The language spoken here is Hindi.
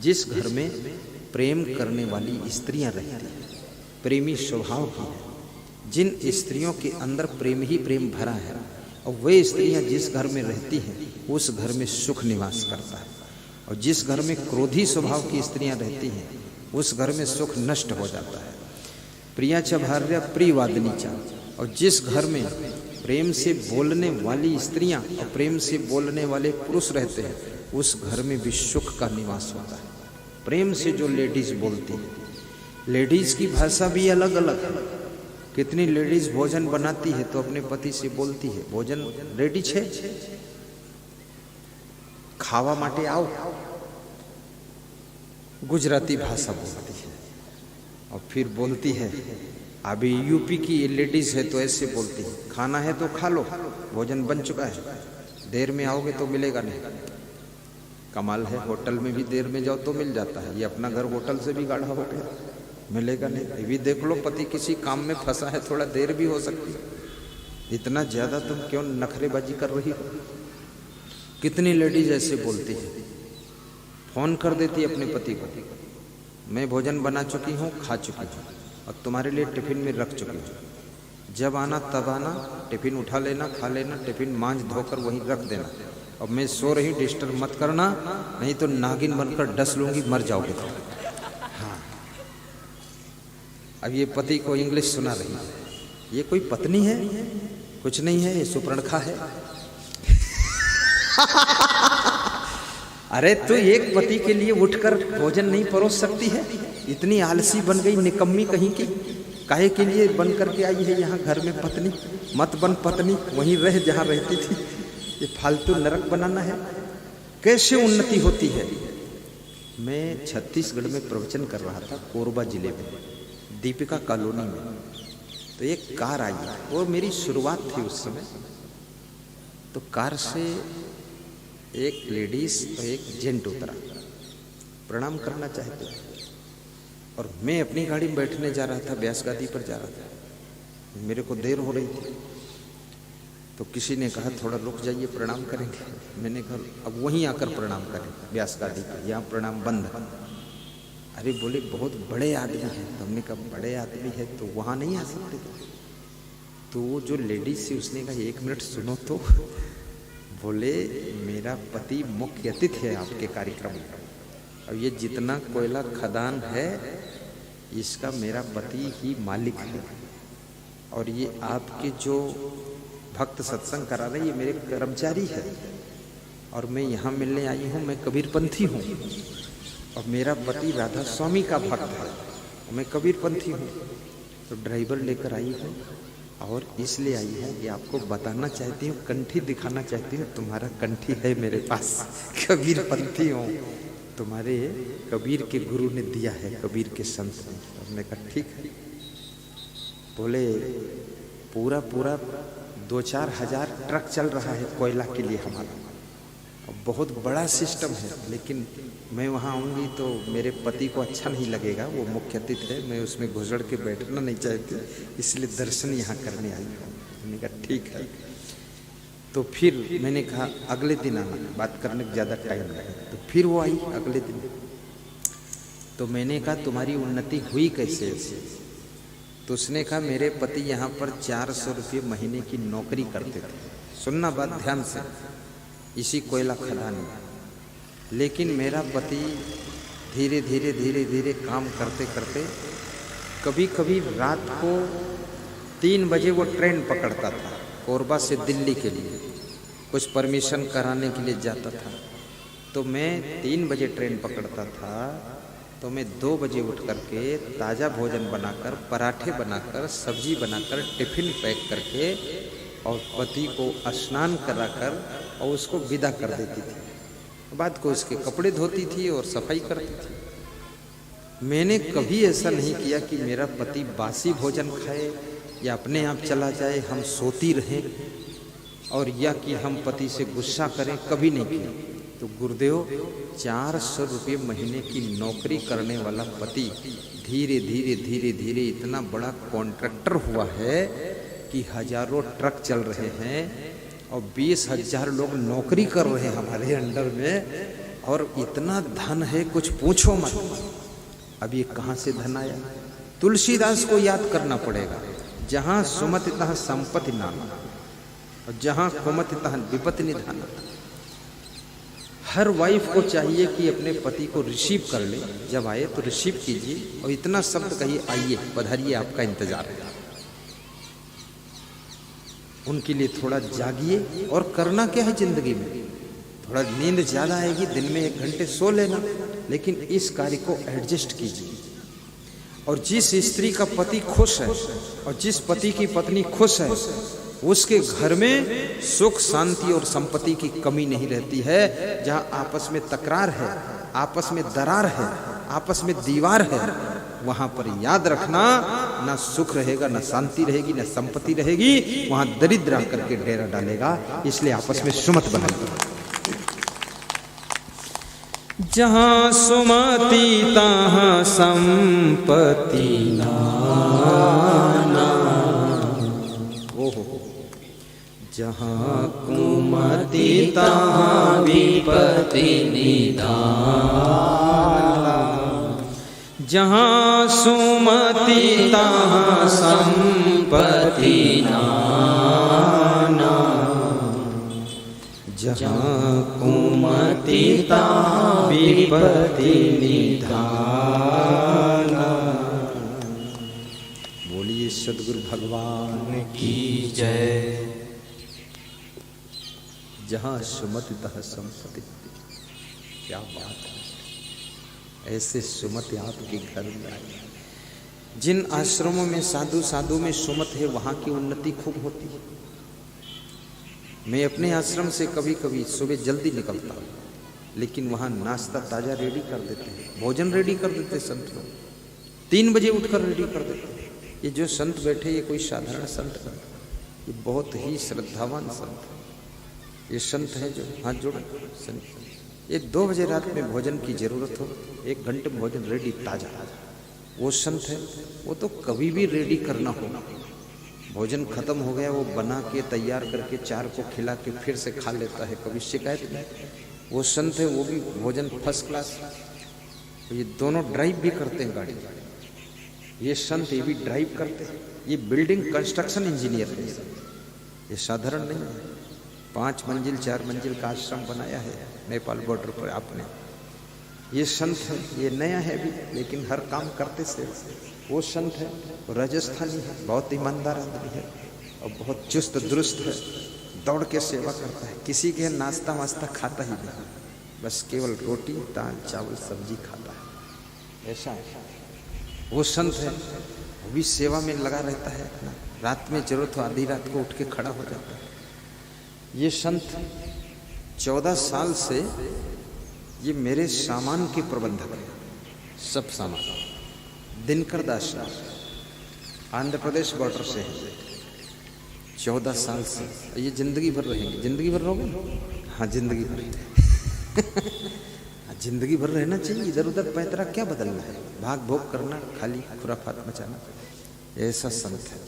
जिस घर में प्रेम करने वाली स्त्रियां रहती हैं, प्रेमी स्वभाव की है, जिन स्त्रियों के अंदर प्रेम ही प्रेम भरा है, और वे स्त्रियां जिस घर में रहती हैं उस घर में सुख निवास करता है। और जिस घर में क्रोधी स्वभाव की स्त्रियां रहती हैं उस घर में सुख नष्ट हो जाता है। प्रिया च भार्या प्रियवादिनी चा। और जिस घर में प्रेम से बोलने वाली स्त्रियां और प्रेम से बोलने वाले पुरुष रहते हैं उस घर में भी सुख का निवास होता है। प्रेम से जो लेडीज बोलती है, लेडीज की भाषा भी अलग अलग है। कितनी लेडीज भोजन बनाती है तो अपने पति से बोलती है, भोजन रेडी छे, खावा माटे आओ, गुजराती भाषा बोलती है। और फिर बोलती है, अभी यूपी की लेडीज है तो ऐसे बोलती है, खाना है तो खा लो, भोजन बन चुका है, देर में आओगे तो मिलेगा नहीं। कमाल है, होटल में भी देर में जाओ तो मिल जाता है, ये अपना घर होटल से भी गाढ़ा हो गया, मिलेगा नहीं। ये भी देख लो, पति किसी काम में फंसा है, थोड़ा देर भी हो सकती है, इतना ज्यादा तुम क्यों नखरेबाजी कर रही हो। कितनी लेडीज ऐसे बोलती है, फोन कर देती है अपने पति को, मैं भोजन बना चुकी हूँ, खा चुकी हूँ और तुम्हारे लिए टिफिन में रख चुकी हूँ, जब आना तब आना, टिफिन उठा लेना, खा लेना, टिफिन मांझ धोकर वहीं रख देना, और मैं सो रही डिस्टर्ब मत करना, नहीं तो नागिन बनकर डस लूंगी, मर जाओगे तो। हाँ, अब ये पति को इंग्लिश सुना रही है, ये कोई पत्नी है? कुछ नहीं है, ये सुपर्णखा है। अरे तू एक पति के लिए उठकर भोजन नहीं परोस सकती है? इतनी आलसी बन गई, निकम्मी कहीं की, काहे के लिए बन करके आई है यहाँ घर में पत्नी? मत बन पत्नी, वहीं रह जहाँ रहती थी, ये फालतू नरक बनाना है। कैसे उन्नति होती है। मैं छत्तीसगढ़ में प्रवचन कर रहा था, कोरबा जिले में, दीपिका कॉलोनी में, तो एक कार आई और मेरी शुरुआत थी उस समय। तो कार से एक लेडीज और एक जेंट उतरा, प्रणाम करना चाहते थे, और मैं अपनी गाड़ी में बैठने जा रहा था, व्यास गादी पर जा रहा था, मेरे को देर हो रही थी। तो किसी ने कहा थोड़ा रुक जाइए, प्रणाम करेंगे। मैंने कहा अब वहीं आकर प्रणाम करें, व्यास गादी पर, यहाँ प्रणाम बंद। अरे बोले बहुत बड़े आदमी हैं। तो हमने कहा बड़े आदमी है तो वहाँ नहीं आ सकते? तो वो जो लेडीज थी उसने कहा 1 मिनट सुनो तो। बोले मेरा पति मुख्य अतिथि है आपके कार्यक्रम में, अब ये जितना कोयला खदान है इसका मेरा पति ही मालिक है, और ये आपके जो भक्त सत्संग करा रहे ये मेरे कर्मचारी है, और मैं यहाँ मिलने आई हूँ, मैं कबीरपंथी हूँ, और मेरा पति राधा स्वामी का भक्त है, और मैं कबीरपंथी हूँ। तो ड्राइवर लेकर आई हूँ और इसलिए आई है कि आपको बताना चाहती हूँ, कंठी दिखाना चाहती हूँ, तुम्हारा कंठी है मेरे पास, कबीरपंथी हूँ, तुम्हारे कबीर के गुरु ने दिया है, कबीर के संत ने। हमने कहा ठीक है। बोले पूरा 2-4 हजार ट्रक चल रहा है कोयला के लिए हमारा, बहुत बड़ा सिस्टम है, लेकिन मैं वहाँ आऊँगी तो मेरे पति को अच्छा नहीं लगेगा, वो मुख्य अतिथि है, मैं उसमें घुसड़ के बैठना नहीं चाहती, इसलिए दर्शन यहाँ करने आई हूँ। मैंने कहा ठीक है। तो फिर मैंने कहा अगले दिन आना, बात करने में ज़्यादा टाइम लगे। तो फिर वो आई अगले दिन। तो मैंने कहा तुम्हारी उन्नति हुई कैसे ऐसे? तो उसने कहा मेरे पति यहाँ पर 400 रुपये महीने की नौकरी करते थे, सुनना बात ध्यान से, इसी कोयला खदान में, लेकिन मेरा पति धीरे धीरे काम करते करते कभी कभी रात को 3 बजे वो ट्रेन पकड़ता था, कोरबा से दिल्ली के लिए कुछ परमिशन कराने के लिए जाता था। तो मैं 3 बजे ट्रेन पकड़ता था, तो मैं 2 बजे उठ करके ताज़ा भोजन बनाकर, पराठे बनाकर, सब्जी बनाकर, टिफिन पैक करके और पति को स्नान कराकर और उसको विदा कर देती थी। बाद को उसके कपड़े धोती थी और सफाई करती थी। मैंने कभी ऐसा नहीं किया कि मेरा पति बासी भोजन खाए या अपने आप चला जाए, हम सोती रहें, और या कि हम पति से गुस्सा करें, कभी नहीं किया। तो गुरुदेव 400 रुपये महीने की नौकरी करने वाला पति धीरे धीरे इतना बड़ा कॉन्ट्रैक्टर हुआ है कि हजारों ट्रक चल रहे हैं और 20,000 लोग नौकरी कर रहे हैं हमारे अंडर में, और इतना धन है कुछ पूछो मत। अब ये कहाँ से धन आया? तुलसीदास को याद करना पड़ेगा, जहाँ सुमति तहाँ संपत्ति नाना और जहाँ कुमति तहाँ विपत्ति निधाना। हर वाइफ को चाहिए कि अपने पति को रिसीव कर ले, जब आए तो रिसीव कीजिए और इतना शब्द कहिए, आइए पधारिए, आपका इंतजार है। उनके लिए थोड़ा जागिए। और करना क्या है जिंदगी में? थोड़ा नींद ज्यादा आएगी, दिन में 1 घंटे सो लेना, लेकिन इस कार्य को एडजस्ट कीजिए। और जिस स्त्री का पति खुश है और जिस पति की पत्नी खुश है, उसके घर में सुख शांति और संपत्ति की कमी नहीं रहती है। जहाँ आपस में तकरार है, आपस में दरार है, आपस में दीवार है, वहां पर याद रखना, ना सुख रहेगा, ना शांति रहेगी, ना संपत्ति रहेगी। वहां दरिद्र आकर के डेरा डालेगा। इसलिए आपस में सुमत बनाइए। जहाँ सुमति तहाँ संपत्ति नाना। ओहो, जहाँ कुमति तहाँ विपत्ति निधाना। जहाँ सुमति तहाँ संपत्ति नाना। जहाँ कुमति तहाँ विपत्ति निधाना। बोलिए सद्गुरु भगवान की जय। जहाँ सुमति तहाँ संपत्ति। क्या बात है, ऐसे सुमति आपके घर में आई। जिन आश्रमों में साधु में सुमत है, वहां की उन्नति खूब होती है। मैं अपने आश्रम से कभी कभी सुबह जल्दी निकलता हूँ, लेकिन वहाँ नाश्ता ताज़ा रेडी कर देते हैं, भोजन रेडी कर देते हैं संत लोग। 3 बजे उठकर रेडी कर देते हैं। ये जो संत बैठे, ये कोई साधारण संत नहीं, ये बहुत ही श्रद्धावान संत है। ये संत है जो हाथ जोड़ संत, ये 2 बजे रात में भोजन की जरूरत हो, 1 घंटे भोजन रेडी ताज़ा, वो संत है। वो तो कभी भी रेडी करना होगा। भोजन खत्म हो गया, वो बना के तैयार करके 4 को खिला के फिर से खा लेता है, कभी शिकायत नहीं। वो संत है, वो भी भोजन फर्स्ट क्लास। ये दोनों ड्राइव भी करते हैं गाड़ी। ये संत, ये भी ड्राइव करते हैं। ये बिल्डिंग कंस्ट्रक्शन इंजीनियर है, ये साधारण नहीं है। 5 मंजिल 4 मंजिल का आश्रम बनाया है नेपाल बॉर्डर पर आपने। ये संत है, ये नया है भी, लेकिन हर काम करते से वो संत है। राजस्थानी है, बहुत ईमानदार आदमी है और बहुत चुस्त दुरुस्त है। दौड़ के सेवा करता है, किसी के नाश्ता वास्ता खाता ही नहीं, बस केवल रोटी दाल चावल सब्जी खाता है। ऐसा है वो संत है। वो भी सेवा में लगा रहता है अपना। रात में जरूरत हो आधी रात को उठ के खड़ा हो जाता है। ये संत 14 साल से ये मेरे सामान के प्रबंधक है, सब सामान। दिनकर दास आंध्र प्रदेश बॉर्डर से है। 14 साल से ये जिंदगी भर रहेंगे। जिंदगी भर रहोगे? हाँ, जिंदगी भर। जिंदगी भर रहना चाहिए। इधर उधर पैतरा क्या बदलना है, भाग भोग करना, खाली खुराफात मचाना। ऐसा संत है।